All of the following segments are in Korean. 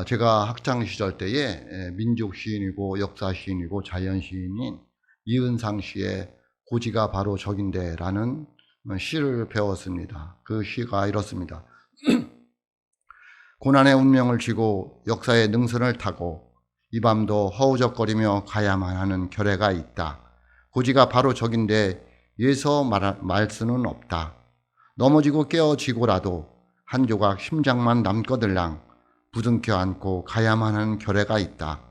제가 학창 시절 때에 민족 시인이고 역사 시인이고 자연 시인인 이은상 씨의 고지가 바로 적인데라는 시를 배웠습니다. 그 시가 이렇습니다. 고난의 운명을 쥐고 역사의 능선을 타고 이 밤도 허우적거리며 가야만 하는 결례가 있다. 고지가 바로 적인데 예서 말 수는 없다. 넘어지고 깨어지고라도 한 조각 심장만 남거들랑 부둥켜 안고 가야만 하는 결례가 있다.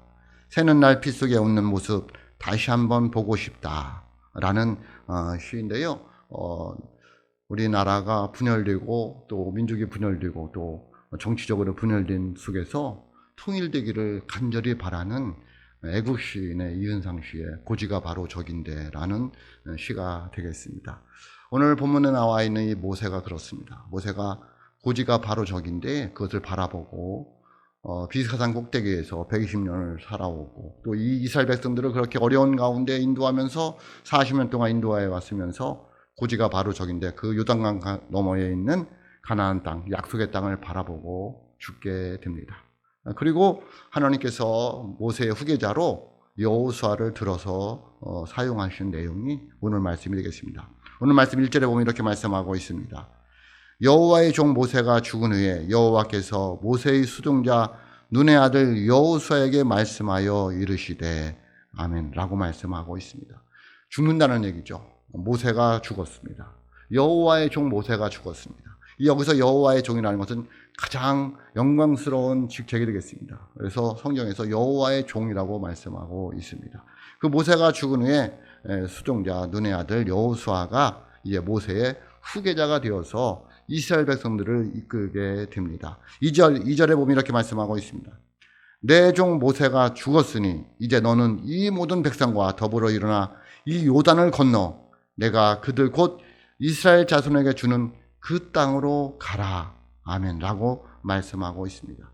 새는 날 피 속에 웃는 모습 다시 한번 보고 싶다. 라는 시인데요. 우리나라가 분열되고 또 민족이 분열되고 또 정치적으로 분열된 속에서 통일되기를 간절히 바라는 애국 시인의 이은상 씨의 고지가 바로 적인데 라는 시가 되겠습니다. 오늘 본문에 나와 있는 이 모세가 그렇습니다. 모세가 고지가 바로 적인데 그것을 바라보고 비사산 꼭대기에서 120년을 살아오고 또 이 이스라엘 백성들을 그렇게 어려운 가운데 인도하면서 40년 동안 인도하여 왔으면서 고지가 바로 적인데 그 요단강 너머에 있는 가나안 땅, 약속의 땅을 바라보고 죽게 됩니다. 그리고 하나님께서 모세의 후계자로 여호수아를 들어서 사용하신 내용이 오늘 말씀이 되겠습니다. 오늘 말씀 1절에 보면 이렇게 말씀하고 있습니다. 여호와의 종 모세가 죽은 후에 여호와께서 모세의 수종자 눈의 아들 여호수아에게 말씀하여 이르시되 아멘 라고 말씀하고 있습니다. 죽는다는 얘기죠. 모세가 죽었습니다. 여호와의 종 모세가 죽었습니다. 여기서 여호와의 종이라는 것은 가장 영광스러운 직책이 되겠습니다. 그래서 성경에서 여호와의 종이라고 말씀하고 있습니다. 그 모세가 죽은 후에 수종자 눈의 아들 여호수아가 이제 모세의 후계자가 되어서 이스라엘 백성들을 이끌게 됩니다. 2절에 보면 이렇게 말씀하고 있습니다. 내 종 모세가 죽었으니 이제 너는 이 모든 백성과 더불어 일어나 이 요단을 건너 내가 그들 곧 이스라엘 자손에게 주는 그 땅으로 가라. 아멘 라고 말씀하고 있습니다.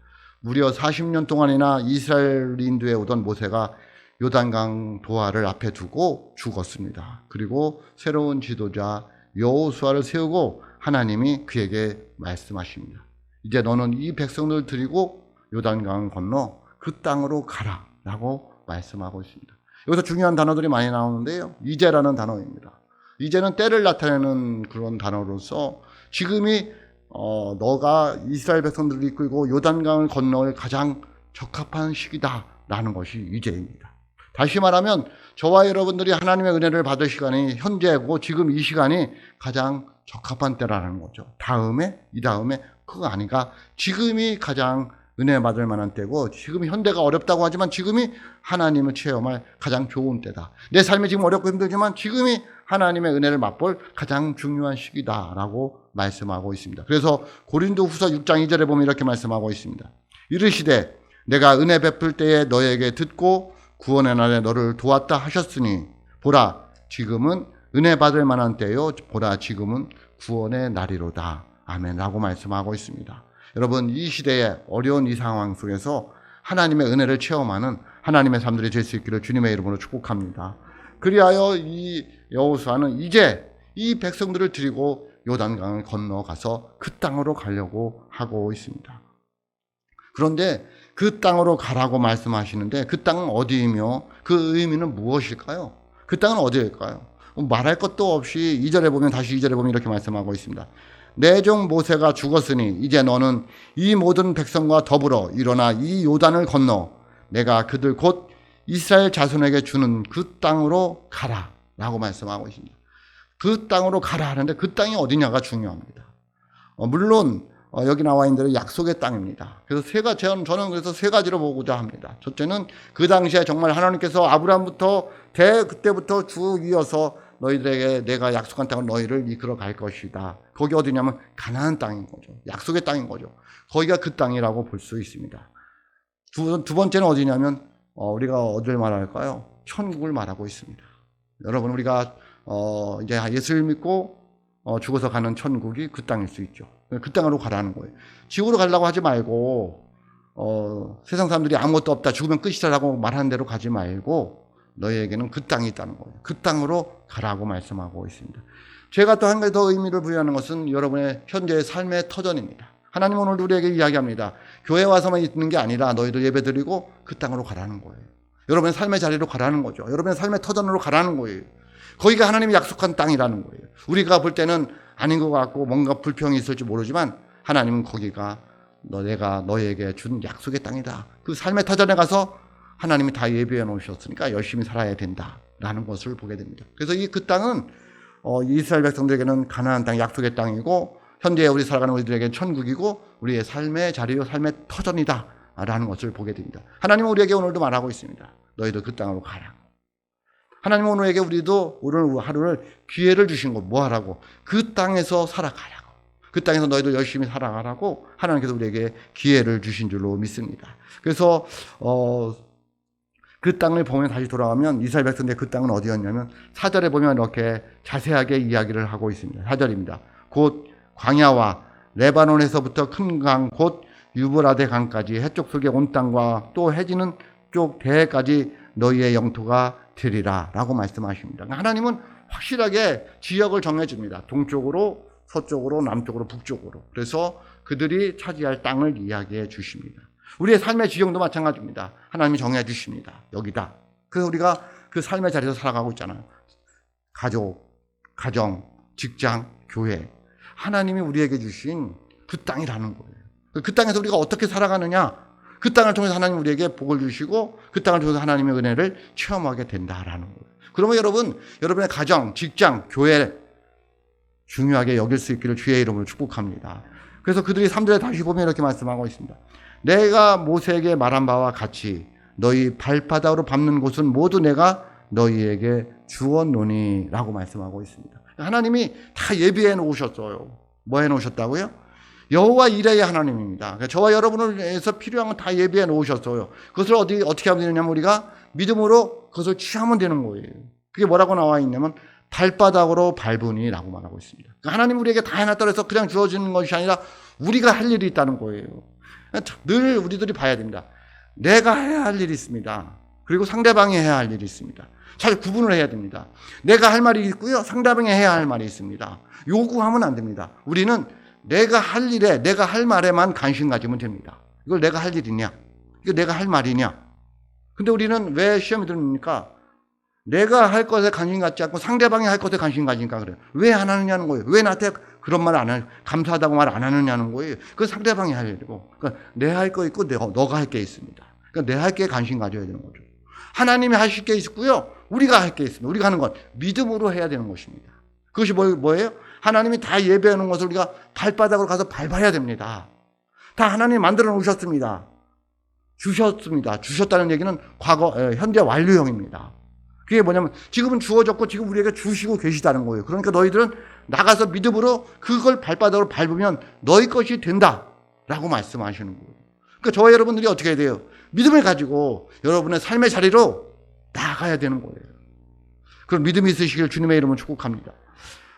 무려 40년 동안이나 이스라엘 인도에 오던 모세가 요단강 도하를 앞에 두고 죽었습니다. 그리고 새로운 지도자 여호수아를 세우고 하나님이 그에게 말씀하십니다. 이제 너는 이 백성들을 데리고 요단강을 건너 그 땅으로 가라 라고 말씀하고 있습니다. 여기서 중요한 단어들이 많이 나오는데요. 이제라는 단어입니다. 이제는 때를 나타내는 그런 단어로서 지금이 너가 이스라엘 백성들을 이끌고 요단강을 건너올 가장 적합한 시기다라는 것이 이제입니다. 다시 말하면 저와 여러분들이 하나님의 은혜를 받을 시간이 현재고 지금 이 시간이 가장 적합한 때라는 거죠. 이 다음에 그거 아니까 지금이 가장 은혜 받을 만한 때고 지금 현대가 어렵다고 하지만 지금이 하나님을 체험할 가장 좋은 때다. 내 삶이 지금 어렵고 힘들지만 지금이 하나님의 은혜를 맛볼 가장 중요한 시기다라고 말씀하고 있습니다. 그래서 고린도후서 6장 2절에 보면 이렇게 말씀하고 있습니다. 이르시되 내가 은혜 베풀 때에 너에게 듣고 구원의 날에 너를 도왔다 하셨으니 보라 지금은 은혜 받을 만한 때요 보라 지금은 구원의 날이로다. 아멘 라고 말씀하고 있습니다. 여러분 이 시대의 어려운 이 상황 속에서 하나님의 은혜를 체험하는 하나님의 삶들이 될 수 있기를 주님의 이름으로 축복합니다. 그리하여 이 여호수아는 이제 이 백성들을 데리고 요단강을 건너가서 그 땅으로 가려고 하고 있습니다. 그런데 그 땅으로 가라고 말씀하시는데 그 땅은 어디이며 그 의미는 무엇일까요? 그 땅은 어디일까요? 말할 것도 없이 2절에 보면 다시 2절에 보면 이렇게 말씀하고 있습니다. 내 종 모세가 죽었으니 이제 너는 이 모든 백성과 더불어 일어나 이 요단을 건너 내가 그들 곧 이스라엘 자손에게 주는 그 땅으로 가라 라고 말씀하고 있습니다. 그 땅으로 가라 하는데 그 땅이 어디냐가 중요합니다. 물론 여기 나와 있는 대로 약속의 땅입니다. 그래서 저는 그래서 세 가지로 보고자 합니다. 첫째는 그 당시에 정말 하나님께서 아브라함부터 그때부터 쭉 이어서 너희들에게 내가 약속한 땅을 너희를 이끌어 갈 것이다. 거기 어디냐면 가나안 땅인 거죠. 약속의 땅인 거죠. 거기가 그 땅이라고 볼 수 있습니다. 두 번째는 어디냐면 우리가 어디를 말할까요? 천국을 말하고 있습니다. 여러분 우리가 이제 예수를 믿고 죽어서 가는 천국이 그 땅일 수 있죠. 그 땅으로 가라는 거예요. 지구로 가려고 하지 말고 세상 사람들이 아무것도 없다 죽으면 끝이다라고 말하는 대로 가지 말고 너희에게는 그 땅이 있다는 거예요. 그 땅으로 가라고 말씀하고 있습니다. 제가 또 한 가지 더 의미를 부여하는 것은 여러분의 현재의 삶의 터전입니다. 하나님은 오늘도 우리에게 이야기합니다. 교회 와서만 있는 게 아니라 너희들 예배드리고 그 땅으로 가라는 거예요. 여러분의 삶의 자리로 가라는 거죠. 여러분의 삶의 터전으로 가라는 거예요. 거기가 하나님이 약속한 땅이라는 거예요. 우리가 볼 때는 아닌 것 같고 뭔가 불평이 있을지 모르지만 하나님은 거기가 내가 너에게 준 약속의 땅이다. 그 삶의 터전에 가서 하나님이 다 예비해 놓으셨으니까 열심히 살아야 된다라는 것을 보게 됩니다. 그래서 그 땅은 이스라엘 백성들에게는 가나안 땅, 약속의 땅이고 현재 우리 살아가는 우리들에게는 천국이고 우리의 삶의 자리요 삶의 터전이다라는 것을 보게 됩니다. 하나님은 우리에게 오늘도 말하고 있습니다. 너희도 그 땅으로 가라. 하나님은 오늘에게 우리도 오늘 하루를 기회를 주신 거 뭐 하라고? 그 땅에서 살아가라고. 그 땅에서 너희도 열심히 살아가라고 하나님께서 우리에게 기회를 주신 줄로 믿습니다. 그래서 그 땅을 보면 다시 돌아가면 이스라엘 백성들의 그 땅은 어디였냐면 4절에 보면 이렇게 자세하게 이야기를 하고 있습니다. 4절입니다. 곧 광야와 레바논에서부터 큰 강 곧 유브라데 강까지 해쪽 속의 온 땅과 또 해지는 쪽 대해까지 너희의 영토가 되리라 라고 말씀하십니다. 하나님은 확실하게 지역을 정해줍니다. 동쪽으로 서쪽으로 남쪽으로 북쪽으로. 그래서 그들이 차지할 땅을 이야기해 주십니다. 우리의 삶의 지형도 마찬가지입니다. 하나님이 정해 주십니다. 여기다. 그래서 우리가 그 삶의 자리에서 살아가고 있잖아요. 가족, 가정, 직장, 교회. 하나님이 우리에게 주신 그 땅이라는 거예요. 그 땅에서 우리가 어떻게 살아가느냐. 그 땅을 통해서 하나님 우리에게 복을 주시고 그 땅을 통해서 하나님의 은혜를 체험하게 된다라는 거예요. 그러면 여러분의 가정, 직장, 교회 중요하게 여길 수 있기를 주의 이름으로 축복합니다. 그래서 그들이 3절에 다시 보면 이렇게 말씀하고 있습니다. 내가 모세에게 말한 바와 같이 너희 발바닥으로 밟는 곳은 모두 내가 너희에게 주었노니 라고 말씀하고 있습니다. 하나님이 다 예비해 놓으셨어요. 뭐 해 놓으셨다고요? 여호와 이레의 하나님입니다. 그러니까 저와 여러분을 위해서 필요한 건 다 예비해 놓으셨어요. 그것을 어떻게 하면 되느냐면 우리가 믿음으로 그것을 취하면 되는 거예요. 그게 뭐라고 나와 있냐면 발바닥으로 밟으니 라고 말하고 있습니다. 그러니까 하나님 우리에게 다 해놨다고 해서 그냥 주어지는 것이 아니라 우리가 할 일이 있다는 거예요. 늘 우리들이 봐야 됩니다. 내가 해야 할 일이 있습니다. 그리고 상대방이 해야 할 일이 있습니다. 잘 구분을 해야 됩니다. 내가 할 말이 있고요. 상대방이 해야 할 말이 있습니다. 요구하면 안 됩니다. 우리는 내가 할 일에, 내가 할 말에만 관심 가지면 됩니다. 이걸 내가 할 일이냐? 이거 내가 할 말이냐? 근데 우리는 왜 시험이 들습니까? 내가 할 것에 관심 갖지 않고 상대방이 할 것에 관심 가지니까 그래요. 왜 안 하느냐는 거예요. 왜 나한테 그런 말 안 해? 감사하다고 말 안 하느냐는 거예요. 그건 상대방이 할 일이고. 그러니까 내 할 거 있고 너가 할 게 있습니다. 그러니까 내 할 게 관심 가져야 되는 거죠. 하나님이 하실 게 있고요. 우리가 할 게 있습니다. 우리가 하는 건 믿음으로 해야 되는 것입니다. 그것이 뭐예요? 하나님이 다 예배해 놓은 것을 우리가 발바닥으로 가서 밟아야 됩니다. 다 하나님이 만들어 놓으셨습니다. 주셨다는 얘기는 과거, 현재 완료형입니다. 그게 뭐냐면 지금은 주어졌고 지금 우리에게 주시고 계시다는 거예요. 그러니까 너희들은 나가서 믿음으로 그걸 발바닥으로 밟으면 너희 것이 된다라고 말씀하시는 거예요. 그러니까 저와 여러분들이 어떻게 해야 돼요? 믿음을 가지고 여러분의 삶의 자리로 나가야 되는 거예요. 그런 믿음이 있으시길 주님의 이름으로 축복합니다.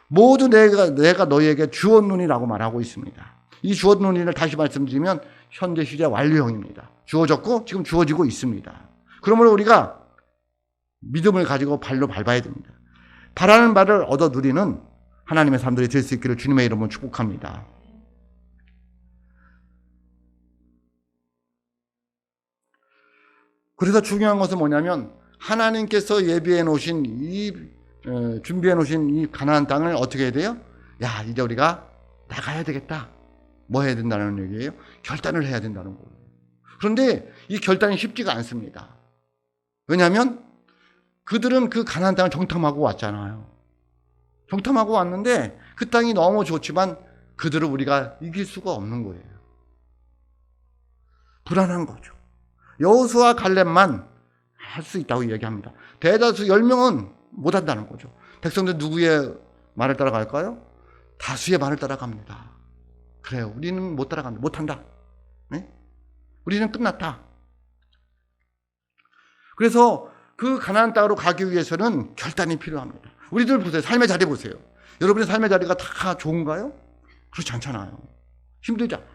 모두 내가 너희에게 주었노니라고 말하고 있습니다. 이 주었노니를 다시 말씀드리면 현재 시제 완료형입니다. 주어졌고 지금 주어지고 있습니다. 그러므로 우리가 믿음을 가지고 발로 밟아야 됩니다. 바라는 바를 얻어 누리는 하나님의 사람들이 될 수 있기를 주님의 이름으로 축복합니다. 그래서 중요한 것은 뭐냐면 하나님께서 예비해 놓으신 준비해 놓으신 이 가나안 땅을 어떻게 해야 돼요? 야, 이제 우리가 나가야 되겠다. 뭐 해야 된다는 얘기예요? 결단을 해야 된다는 거예요. 그런데 이 결단이 쉽지가 않습니다. 왜냐하면 그들은 그 가나안 땅을 정탐하고 왔잖아요. 정탐하고 왔는데 그 땅이 너무 좋지만 그들을 우리가 이길 수가 없는 거예요. 불안한 거죠. 여호수아 갈렙만 할 수 있다고 이야기합니다. 대다수 10명은 못한다는 거죠. 백성들 누구의 말을 따라갈까요? 다수의 말을 따라갑니다. 그래요. 우리는 못 따라간다. 못한다. 네? 우리는 끝났다. 그래서 그 가나안 땅으로 가기 위해서는 결단이 필요합니다. 우리들 보세요. 삶의 자리 보세요. 여러분의 삶의 자리가 다 좋은가요? 그렇지 않잖아요. 힘들잖아요.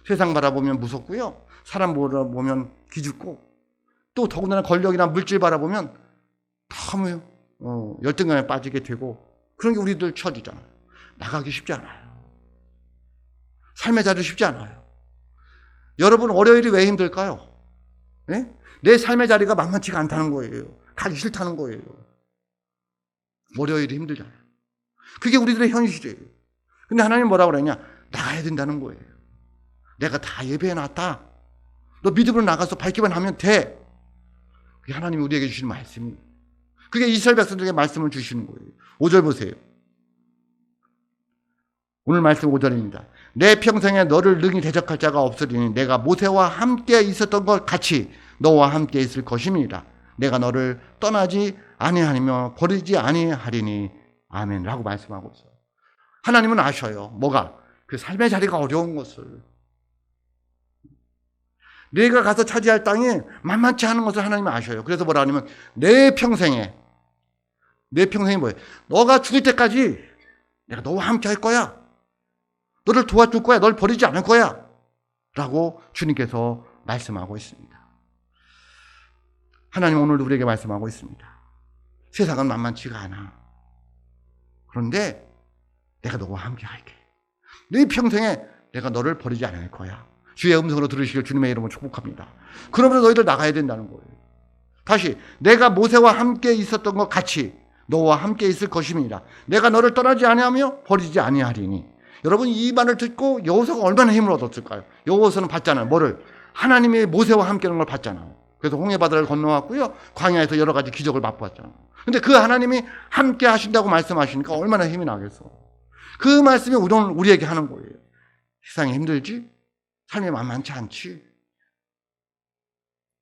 세상 바라보면 무섭고요. 사람 바라보면 기죽고 또 더군다나 권력이나 물질 바라보면 너무 열등감에 빠지게 되고 그런 게 우리들 처지잖아요. 나가기 쉽지 않아요. 삶의 자리 쉽지 않아요. 여러분 월요일이 왜 힘들까요? 네? 내 삶의 자리가 만만치가 않다는 거예요. 가기 싫다는 거예요. 월요일이 힘들잖아요. 그게 우리들의 현실이에요. 근데 하나님 뭐라고 그러냐? 나가야 된다는 거예요. 내가 다 예배해놨다. 너 믿음으로 나가서 밝기만 하면 돼. 그게 하나님이 우리에게 주시는 말씀이에요. 그게 이스라엘 백성들에게 말씀을 주시는 거예요. 5절 보세요. 오늘 말씀 5절입니다. 내 평생에 너를 능히 대적할 자가 없으리니 내가 모세와 함께 있었던 것 같이 너와 함께 있을 것임이니라. 내가 너를 떠나지 아니하며 버리지 아니하리니 아멘 라고 말씀하고 있어요. 하나님은 아셔요. 뭐가? 그 삶의 자리가 어려운 것을. 내가 가서 차지할 땅이 만만치 않은 것을 하나님이 아셔요. 그래서 뭐라 하냐면 내 평생이 뭐예요? 너가 죽을 때까지 내가 너와 함께 할 거야. 너를 도와줄 거야. 널 버리지 않을 거야. 라고 주님께서 말씀하고 있습니다. 하나님 오늘 우리에게 말씀하고 있습니다. 세상은 만만치가 않아. 그런데 내가 너와 함께 할게. 네 평생에 내가 너를 버리지 않을 거야. 주의 음성으로 들으시길 주님의 이름으로 축복합니다. 그러면서 너희들 나가야 된다는 거예요. 다시 내가 모세와 함께 있었던 것 같이 너와 함께 있을 것임이라. 내가 너를 떠나지 아니하며 버리지 아니하리니. 여러분 이 말을 듣고 여호수아가 얼마나 힘을 얻었을까요? 여호수아는 봤잖아요. 뭐를? 하나님이 모세와 함께하는 걸 봤잖아요. 그래서 홍해바다를 건너왔고요. 광야에서 여러 가지 기적을 맛보았잖아요. 근데 그 하나님이 함께 하신다고 말씀하시니까 얼마나 힘이 나겠어. 그 말씀이 우리에게 하는 거예요. 세상이 힘들지? 삶이 만만치 않지?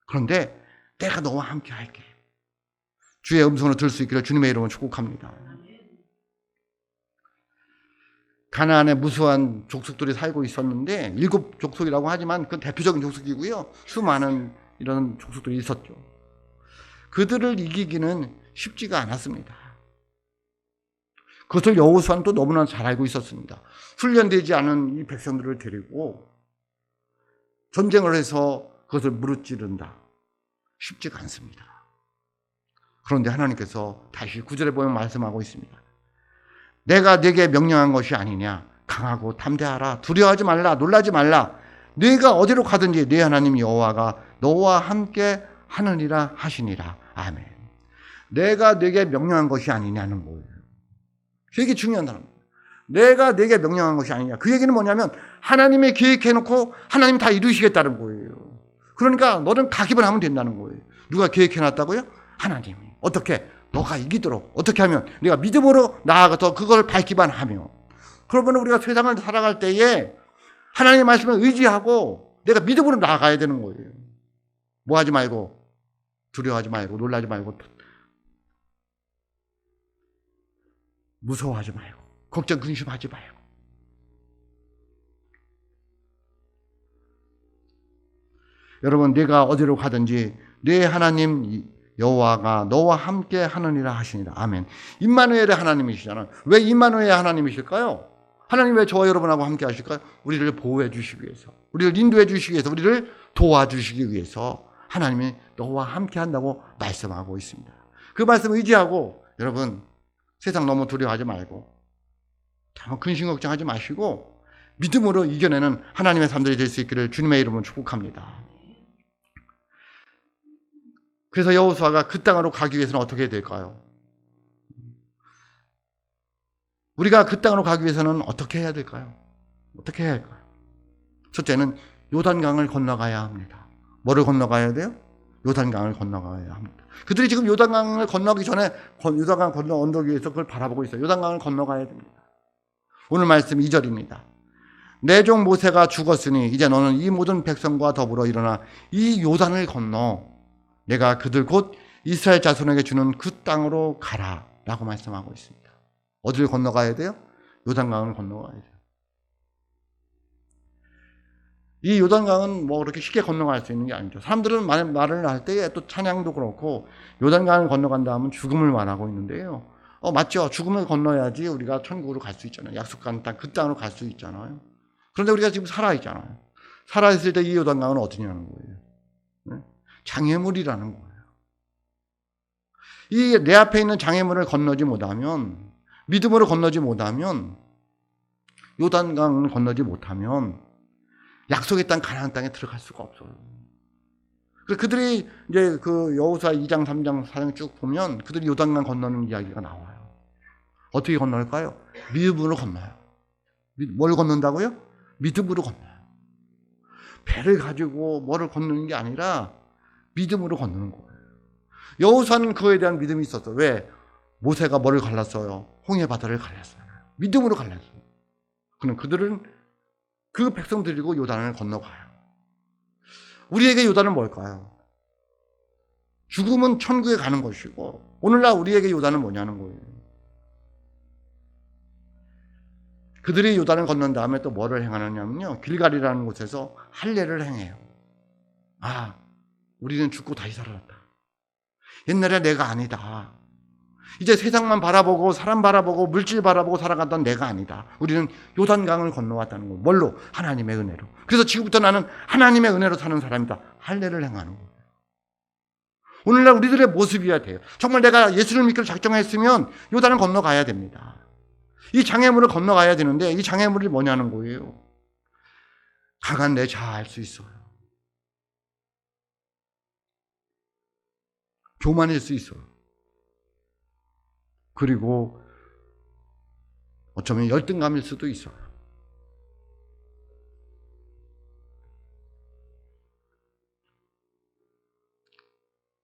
그런데 내가 너와 함께 할게. 주의 음성으로 들을 수 있기를 주님의 이름으로 축복합니다. 가나안에 무수한 족속들이 살고 있었는데 7족속이라고 하지만 그 대표적인 족속이고요. 수많은 이런 족속들이 있었죠. 그들을 이기기는 쉽지가 않았습니다. 그것을 여호수아는 또 너무나 잘 알고 있었습니다. 훈련되지 않은 이 백성들을 데리고 전쟁을 해서 그것을 무릅지른다. 쉽지가 않습니다. 그런데 하나님께서 다시 9절에 보면 말씀하고 있습니다. 내가 네게 명령한 것이 아니냐. 강하고 담대하라. 두려워하지 말라. 놀라지 말라. 네가 어디로 가든지 네 하나님 여호와가 너와 함께 하느니라 하시니라. 아멘. 내가 네게 명령한 것이 아니냐는 거예요. 되게 중요한 단어입니다. 내가 네게 명령한 것이 아니냐. 그 얘기는 뭐냐면 하나님이 계획해놓고 하나님이 다 이루시겠다는 거예요. 그러니까 너는 가기만 하면 된다는 거예요. 누가 계획해놨다고요? 하나님이. 어떻게? 너가 이기도록. 어떻게 하면? 네가 믿음으로 나아가서 그걸 밝기만 하며. 그러면 우리가 세상을 살아갈 때에 하나님의 말씀을 의지하고 내가 믿음으로 나아가야 되는 거예요. 뭐 하지 말고, 두려워하지 말고, 놀라지 말고, 무서워하지 말고, 걱정, 근심하지 말고. 여러분, 네가 어디로 가든지 네 하나님 여호와가 너와 함께 하느니라 하시니라. 아멘. 임마누엘의 하나님이시잖아요. 왜 임마누엘의 하나님이실까요? 하나님 왜 저와 여러분하고 함께 하실까요? 우리를 보호해 주시기 위해서, 우리를 인도해 주시기 위해서, 우리를 도와주시기 위해서 하나님이 너와 함께 한다고 말씀하고 있습니다. 그 말씀 의지하고 여러분 세상 너무 두려워하지 말고 너무 근심 걱정하지 마시고 믿음으로 이겨내는 하나님의 사람들이 될 수 있기를 주님의 이름으로 축복합니다. 그래서 여호수아가 그 땅으로 가기 위해서는 어떻게 해야 될까요? 우리가 그 땅으로 가기 위해서는 어떻게 해야 될까요? 어떻게 해야 할까요? 첫째는 요단강을 건너가야 합니다. 뭐를 건너가야 돼요? 요단강을 건너가야 합니다. 그들이 지금 요단강을 건너기 전에 요단강 건너 언덕 위에서 그걸 바라보고 있어요. 요단강을 건너가야 됩니다. 오늘 말씀 2절입니다. 내 종 모세가 죽었으니 이제 너는 이 모든 백성과 더불어 일어나 이 요단을 건너 내가 그들 곧 이스라엘 자손에게 주는 그 땅으로 가라 라고 말씀하고 있습니다. 어디를 건너가야 돼요? 요단강을 건너가야 돼요. 이 요단강은 뭐 그렇게 쉽게 건너갈 수 있는 게 아니죠. 사람들은 말을 할 때에 또 찬양도 그렇고 요단강을 건너간다 하면 죽음을 말하고 있는데요. 맞죠. 죽음을 건너야지 우리가 천국으로 갈 수 있잖아요. 약속한 땅, 그 땅으로 갈 수 있잖아요. 그런데 우리가 지금 살아있잖아요. 살아있을 때 이 요단강은 어디냐는 거예요. 네? 장애물이라는 거예요. 이 내 앞에 있는 장애물을 건너지 못하면, 믿음으로 건너지 못하면 요단강을 건너지 못하면 약속의 땅 가나안 땅에 들어갈 수가 없어요. 그들이 이제 그 여호수아 2장, 3장, 4장 쭉 보면 그들이 요단강 건너는 이야기가 나와요. 어떻게 건널까요? 믿음으로 건너요. 뭘 건넌다고요? 믿음으로 건너요. 배를 가지고 뭐를 건너는 게 아니라 믿음으로 건너는 거예요. 여호수아는 그거에 대한 믿음이 있었어요. 왜? 모세가 뭐를 갈랐어요? 홍해 바다를 갈랐어요. 믿음으로 갈랐어요. 그럼 그들은 그 백성 데리고 요단을 건너가요. 우리에게 요단은 뭘까요? 죽음은 천국에 가는 것이고 오늘날 우리에게 요단은 뭐냐는 거예요. 그들이 요단을 건넌 다음에 또 뭐를 행하느냐면요, 길갈이라는 곳에서 할례를 행해요. 아, 우리는 죽고 다시 살아났다. 옛날에 내가 아니다. 이제 세상만 바라보고 사람 바라보고 물질 바라보고 살아갔던 내가 아니다. 우리는 요단강을 건너왔다는 거예요. 뭘로? 하나님의 은혜로. 그래서 지금부터 나는 하나님의 은혜로 사는 사람이다. 할례를 행하는 거예요. 오늘날 우리들의 모습이어야 돼요. 정말 내가 예수를 믿기로 작정했으면 요단을 건너가야 됩니다. 이 장애물을 건너가야 되는데 이 장애물이 뭐냐는 거예요. 강한 내 자아 알 수 있어요. 교만일 수 있어요. 그리고 어쩌면 열등감일 수도 있어요.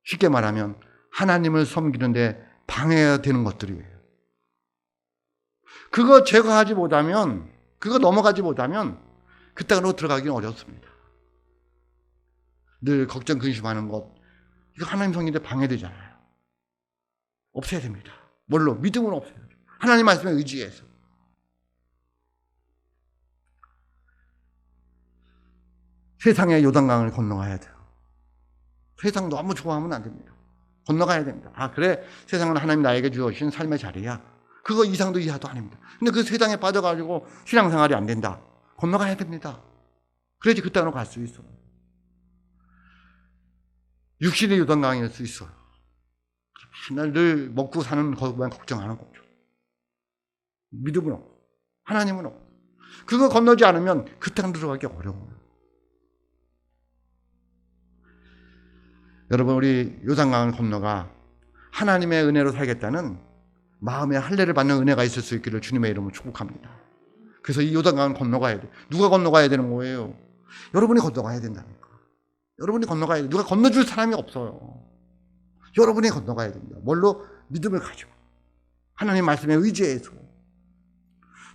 쉽게 말하면 하나님을 섬기는데 방해가 되는 것들이에요. 그거 제거하지 못하면, 그거 넘어가지 못하면 그 땅으로 들어가기는 어렵습니다. 늘 걱정 근심하는 것, 이거 하나님 성인데 방해되잖아요. 없애야 됩니다. 뭘로? 믿음으로 없애야죠. 하나님 말씀에 의지해서. 세상의 요단강을 건너가야 돼요. 세상 너무 좋아하면 안 됩니다. 건너가야 됩니다. 아, 그래, 세상은 하나님 나에게 주신 삶의 자리야. 그거 이상도 이하도 아닙니다. 근데 그 세상에 빠져가지고 신앙생활이 안 된다. 건너가야 됩니다. 그래야지 그 땅으로 갈 수 있어요. 육신의 요단강일 수 있어요. 맨날 늘 먹고 사는 것만 걱정하는 거죠. 믿음은 없고 하나님은 없고 그거 건너지 않으면 그 땅 들어가기 어려워요. 여러분, 우리 요단강을 건너가 하나님의 은혜로 살겠다는 마음에 할례를 받는 은혜가 있을 수 있기를 주님의 이름으로 축복합니다. 그래서 이 요단강을 건너가야 돼. 누가 건너가야 되는 거예요? 여러분이 건너가야 된다니까. 여러분이 건너가야 돼. 누가 건너줄 사람이 없어요. 여러분이 건너가야 됩니다. 뭘로? 믿음을 가지고 하나님 말씀에 의지해서.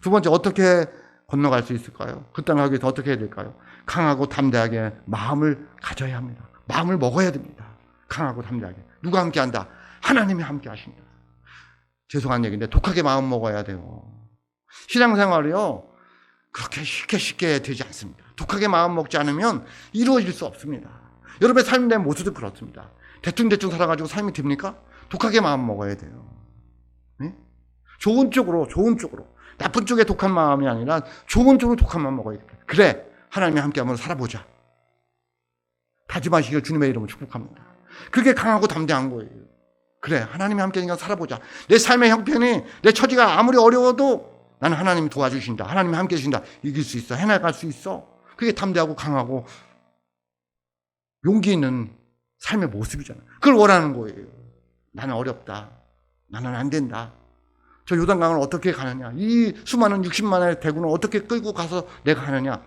두 번째, 어떻게 건너갈 수 있을까요? 그 땅을 가기 위해서 어떻게 해야 될까요? 강하고 담대하게 마음을 가져야 합니다. 마음을 먹어야 됩니다. 강하고 담대하게. 누가 함께한다? 하나님이 함께 하신다. 죄송한 얘기인데 독하게 마음 먹어야 돼요. 신앙생활이요, 그렇게 쉽게 되지 않습니다. 독하게 마음 먹지 않으면 이루어질 수 없습니다. 여러분의 삶의 모습도 그렇습니다. 대충 살아가지고 삶이 됩니까? 독하게 마음 먹어야 돼요. 네? 좋은 쪽으로. 나쁜 쪽에 독한 마음이 아니라 좋은 쪽으로 독한 마음 먹어야 돼요. 그래, 하나님이 함께하면 살아보자. 다짐하시길 주님의 이름으로 축복합니다. 그게 강하고 담대한 거예요. 그래, 하나님이 함께하니까 살아보자. 내 삶의 형편이, 내 처지가 아무리 어려워도 나는 하나님이 도와주신다. 하나님이 함께 해주신다. 이길 수 있어. 해나갈 수 있어. 그게 담대하고 강하고 용기 있는 삶의 모습이잖아요. 그걸 원하는 거예요. 나는 어렵다. 나는 안 된다. 저 요단강을 어떻게 가느냐. 이 수많은 60만의 대군을 어떻게 끌고 가서 내가 가느냐.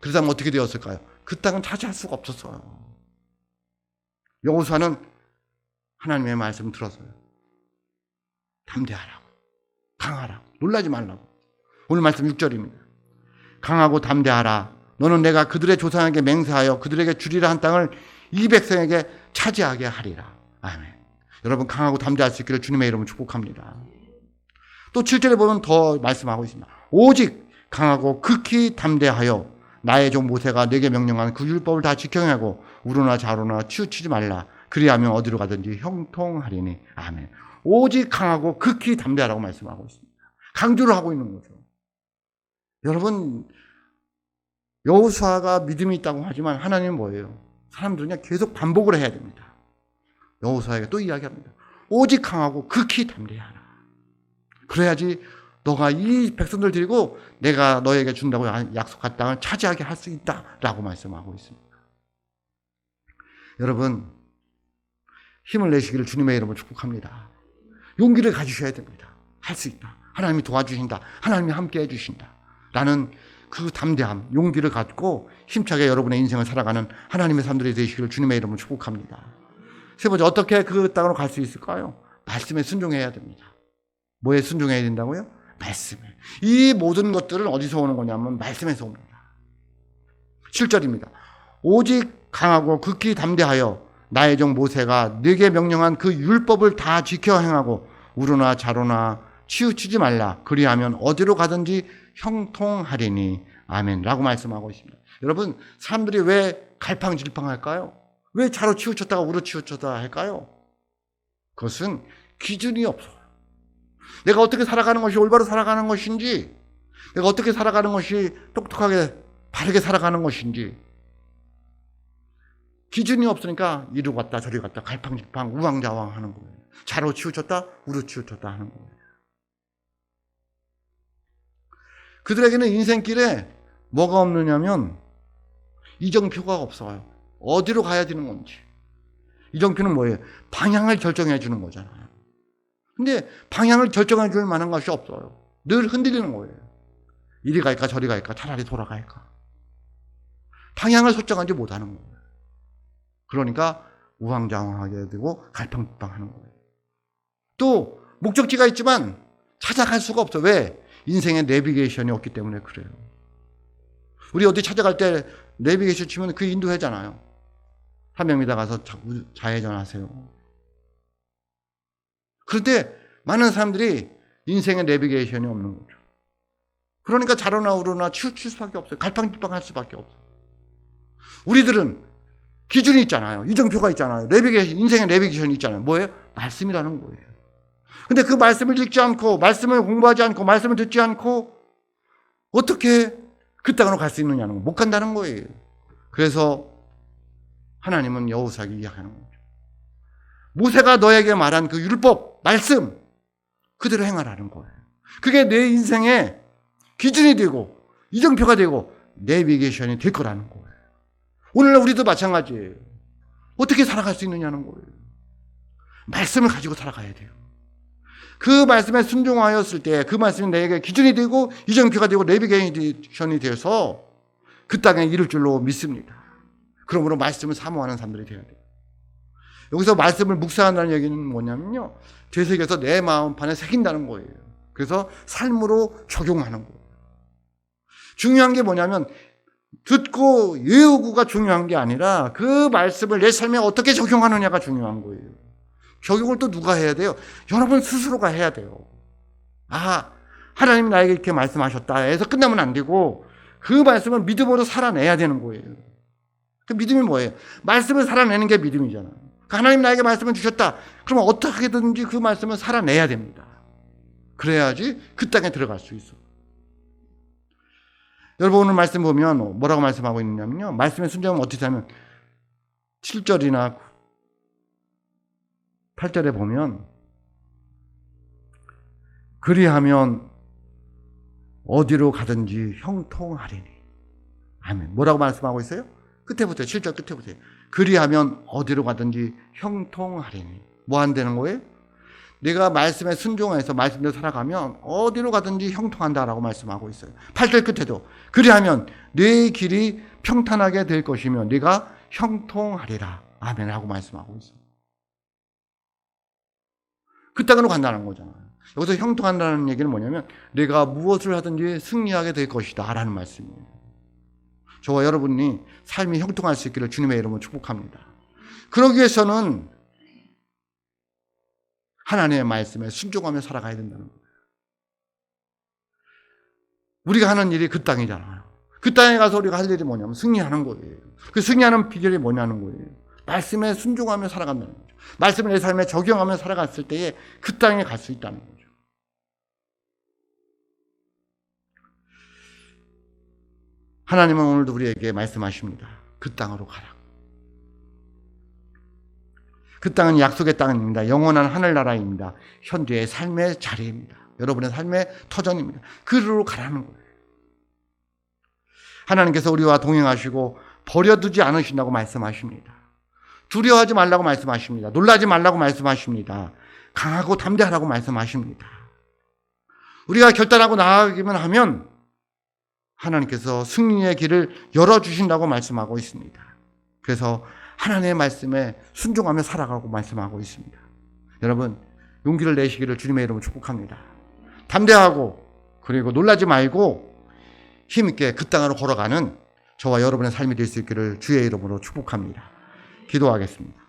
그 다음 어떻게 되었을까요? 그 땅은 차지할 수가 없었어요. 여호수아는 하나님의 말씀 들었어요. 담대하라고, 강하라고, 놀라지 말라고. 오늘 말씀 6절입니다. 강하고 담대하라. 너는 내가 그들의 조상에게 맹세하여 그들에게 주리라 한 땅을 이 백성에게 차지하게 하리라. 아멘. 여러분, 강하고 담대할 수 있기를 주님의 이름으로 축복합니다. 또 7절에 보면 더 말씀하고 있습니다. 오직 강하고 극히 담대하여 나의 종 모세가 내게 명령한 그 율법을 다 지켜내고 우로나 좌로나 치우치지 말라. 그리하면 어디로 가든지 형통하리니. 아멘. 오직 강하고 극히 담대하라고 말씀하고 있습니다. 강조를 하고 있는 거죠. 여러분, 여호수아가 믿음이 있다고 하지만 하나님은 뭐예요? 사람들은 계속 반복을 해야 됩니다. 여호수아에게 또 이야기합니다. 오직 강하고 극히 담대하라. 그래야지 너가 이 백성들 데리고 내가 너에게 준다고 약속한 땅을 차지하게 할 수 있다라고 말씀하고 있습니다. 여러분, 힘을 내시기를 주님의 이름으로 축복합니다. 용기를 가지셔야 됩니다. 할 수 있다. 하나님이 도와주신다. 하나님이 함께 해주신다. 라는 그 담대함, 용기를 갖고 힘차게 여러분의 인생을 살아가는 하나님의 사람들이 되시기를 주님의 이름으로 축복합니다. 세 번째, 어떻게 그 땅으로 갈 수 있을까요? 말씀에 순종해야 됩니다. 뭐에 순종해야 된다고요? 말씀에. 이 모든 것들은 어디서 오는 거냐면 말씀에서 옵니다. 7절입니다. 오직 강하고 극히 담대하여 나의 종 모세가 네게 명령한 그 율법을 다 지켜 행하고 우르나 좌로나 치우치지 말라. 그리하면 어디로 가든지 형통하리니. 아멘. 라고 말씀하고 있습니다. 여러분, 사람들이 왜 갈팡질팡할까요? 왜 좌로 치우쳤다가 우로 치우쳤다 할까요? 그것은 기준이 없어요. 내가 어떻게 살아가는 것이 올바로 살아가는 것인지, 내가 어떻게 살아가는 것이 똑똑하게 바르게 살아가는 것인지 기준이 없으니까 이리 갔다 저리 갔다 갈팡질팡 우왕좌왕 하는 거예요. 좌로 치우쳤다 우로 치우쳤다 하는 거예요. 그들에게는 인생길에 뭐가 없느냐면 이정표가 없어요. 어디로 가야 되는 건지. 이정표는 뭐예요? 방향을 결정해 주는 거잖아요. 근데 방향을 결정해 줄 만한 것이 없어요. 늘 흔들리는 거예요. 이리 갈까 저리 갈까 차라리 돌아갈까. 방향을 설정하지 못하는 거예요. 그러니까 우왕좌왕하게 되고 갈팡질팡하는 거예요. 또 목적지가 있지만 찾아갈 수가 없어. 왜? 인생의 내비게이션이 없기 때문에 그래요. 우리 어디 찾아갈 때 내비게이션 치면 그 인도하잖아요. 하명미다 가서 좌회전하세요. 그런데 많은 사람들이 인생의 내비게이션이 없는 거죠. 그러니까 좌로나 우로나 치우칠 수밖에 없어요. 갈팡질팡할 수밖에 없어요. 우리들은 기준이 있잖아요. 이정표가 있잖아요. 내비게이션, 인생의 내비게이션이 있잖아요. 뭐예요? 말씀이라는 거예요. 근데 그 말씀을 읽지 않고, 말씀을 공부하지 않고, 말씀을 듣지 않고, 어떻게 그 땅으로 갈 수 있느냐는 거, 못 간다는 거예요. 그래서 하나님은 여호수아에게 이야기하는 거죠. 모세가 너에게 말한 그 율법, 말씀, 그대로 행하라는 거예요. 그게 내 인생의 기준이 되고, 이정표가 되고, 내비게이션이 될 거라는 거예요. 오늘날 우리도 마찬가지예요. 어떻게 살아갈 수 있느냐는 거예요. 말씀을 가지고 살아가야 돼요. 그 말씀에 순종하였을 때 그 말씀이 내게 기준이 되고 이정표가 되고 내비게이션이 돼서 그 땅에 이룰 줄로 믿습니다. 그러므로 말씀을 사모하는 사람들이 되어야 돼요. 여기서 말씀을 묵상한다는 얘기는 뭐냐면요, 되새겨서 내 마음판에 새긴다는 거예요. 그래서 삶으로 적용하는 거예요. 중요한 게 뭐냐면 듣고 외우고가 중요한 게 아니라 그 말씀을 내 삶에 어떻게 적용하느냐가 중요한 거예요. 적용을 또 누가 해야 돼요? 여러분 스스로가 해야 돼요. 아, 하나님이 나에게 이렇게 말씀하셨다 해서 끝나면 안 되고 그 말씀을 믿음으로 살아내야 되는 거예요. 그 믿음이 뭐예요? 말씀을 살아내는 게 믿음이잖아요. 하나님 나에게 말씀을 주셨다. 그러면 어떻게든지 그 말씀을 살아내야 됩니다. 그래야지 그 땅에 들어갈 수 있어. 여러분 오늘 말씀 보면 뭐라고 말씀하고 있느냐면요, 말씀의 순종은 어떻게 하면 7절이나 8절에 보면 그리하면 어디로 가든지 형통하리니. 아멘. 뭐라고 말씀하고 있어요? 끝에부터 7절 끝에부터 그리하면 어디로 가든지 형통하리니. 뭐 한다는 거예요? 내가 말씀에 순종해서 말씀대로 살아가면 어디로 가든지 형통한다라고 말씀하고 있어요. 8절 끝에도 그리하면 네 길이 평탄하게 될 것이며 네가 형통하리라. 아멘 하고 말씀하고 있어요. 그 땅으로 간다는 거잖아요. 여기서 형통한다는 얘기는 뭐냐면 내가 무엇을 하든지 승리하게 될 것이다 라는 말씀이에요. 저와 여러분이 삶이 형통할 수 있기를 주님의 이름으로 축복합니다. 그러기 위해서는 하나님의 말씀에 순종하며 살아가야 된다는 거예요. 우리가 하는 일이 그 땅이잖아요. 그 땅에 가서 우리가 할 일이 뭐냐면 승리하는 거예요. 그 승리하는 비결이 뭐냐는 거예요. 말씀에 순종하며 살아간다는 거죠. 말씀을 내 삶에 적용하며 살아갔을 때에 그 땅에 갈 수 있다는 거죠. 하나님은 오늘도 우리에게 말씀하십니다. 그 땅으로 가라. 그 땅은 약속의 땅입니다. 영원한 하늘나라입니다. 현재의 삶의 자리입니다. 여러분의 삶의 터전입니다. 그리로 가라는 거예요. 하나님께서 우리와 동행하시고 버려두지 않으신다고 말씀하십니다. 두려워하지 말라고 말씀하십니다. 놀라지 말라고 말씀하십니다. 강하고 담대하라고 말씀하십니다. 우리가 결단하고 나아가기만 하면 하나님께서 승리의 길을 열어주신다고 말씀하고 있습니다. 그래서 하나님의 말씀에 순종하며 살아가고 말씀하고 있습니다. 여러분, 용기를 내시기를 주님의 이름으로 축복합니다. 담대하고 그리고 놀라지 말고 힘있게 그 땅으로 걸어가는 저와 여러분의 삶이 될 수 있기를 주의 이름으로 축복합니다. 기도하겠습니다.